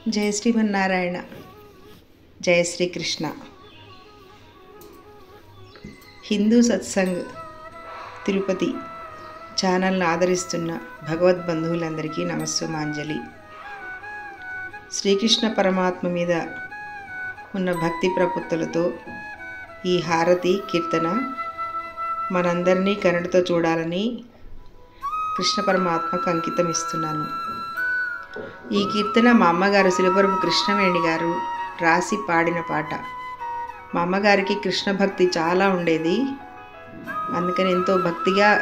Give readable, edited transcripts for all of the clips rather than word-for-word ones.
జయ శ్రీమన్నారాయణ. జయ శ్రీకృష్ణ. హిందూ సత్సంగ్ తిరుపతి ఛానల్ను ఆదరిస్తున్న భగవద్బంధువులందరికీ నమస్సుమాంజలి. శ్రీకృష్ణ పరమాత్మ మీద ఉన్న భక్తి ప్రపత్తులతో ఈ హారతి కీర్తన మనందరినీ కరుణతో చూడాలని కృష్ణ పరమాత్మకు అంకితం ఇస్తున్నాను. ఈ కీర్తన మా అమ్మగారు శిలపరపు కృష్ణవేణి గారు రాసి పాడిన పాట. మా అమ్మగారికి కృష్ణ భక్తి చాలా ఉండేది, అందుకని ఎంతో భక్తిగా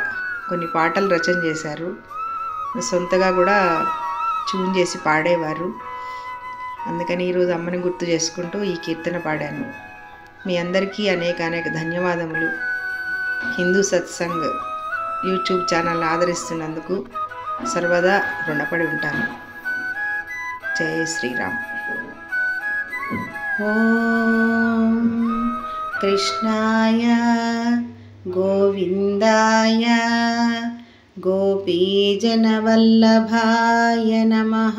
కొన్ని పాటలు రచన చేశారు. సొంతగా కూడా ట్యూన్ చేసి పాడేవారు. అందుకని ఈరోజు అమ్మని గుర్తు చేసుకుంటూ ఈ కీర్తన పాడాను. మీ అందరికీ అనేక ధన్యవాదములు. హిందూ సత్సంగ్ యూట్యూబ్ ఛానల్ ఆదరిస్తున్నందుకు సర్వదా రుణపడి ఉంటాను. జై శ్రీరామ్. ఓం కృష్ణాయ గోవిందాయ గోపీజనవల్లభాయ నమః.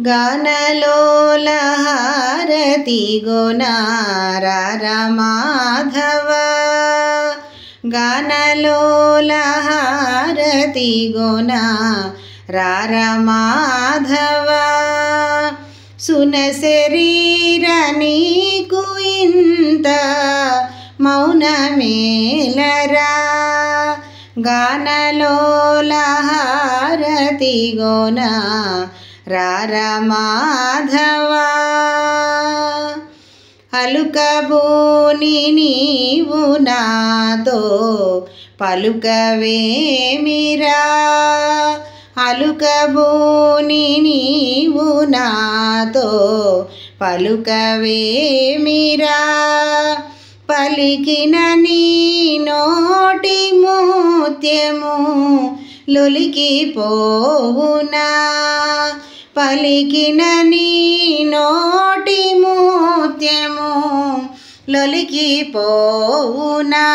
గానలోల హారతి గోనార మాధవ. గానలోల హారతి గోనార మాధవ. సున శరీర నీకు ఇంత మౌనమేలరా. గానలోల హారతి గోనార మాధవ. అలుకబోని నీవు నాతో పలుకవేమిరా. అలుకబోని నీవు నాతో పలుకవేమిరా. పలికిన నీ నోటి ముత్యము లొలికిపోవునా. పలికిన నీ నోటి ముత్యము లొలికిపోవునా.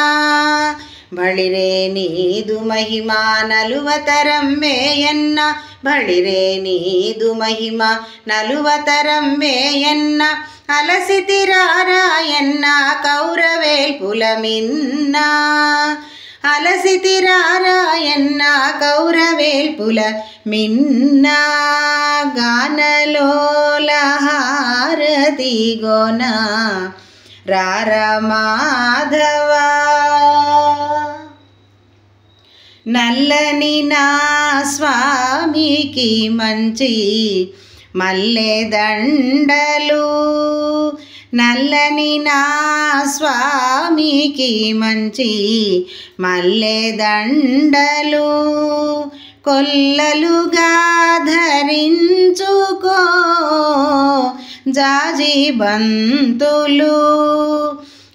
బళిరే నీదు మహిమా నలువతరం వేయన్న. బళిరే నీదు మహిమ నలువతరం వేయన్న. అలసితిరారాయన్న కౌరవేల్పుల మిన్న. అలసితిరారాయన్న కౌరవేల్పుల మిన్న. గానలోల హారతి గోనార మాధవ. నల్లని నా స్వామికి మంచి మల్లెదండలు. నల్లని నా స్వామికి మంచి మల్లెదండలు. కొల్లలుగా ధరించుకో జాజి బంతులు.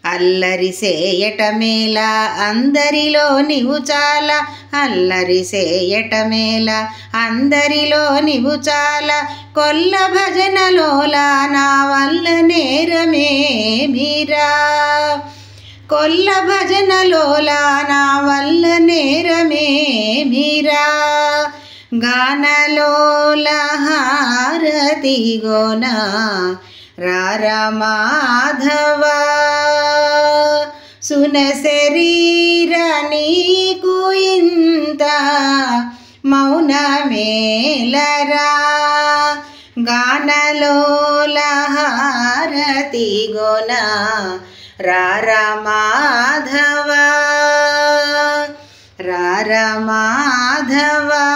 అల్లరి సేయటమేల అందరిలో నీవు చాలా. అల్లరి సేయటమేల అందరిలో నీవు చాలా. కొల్ల భజనలోలా నా వల్ల నేరమేమిరా. కొల్ల భజనలోలా నా వల్ల నేరమేమిరా. గానలోల హారతి గోనార మాధవ. సున శరీర నీకు ఇంత మౌనమేలరా. గానలోల హారతి గోనార మాధవ. రార మాధవ.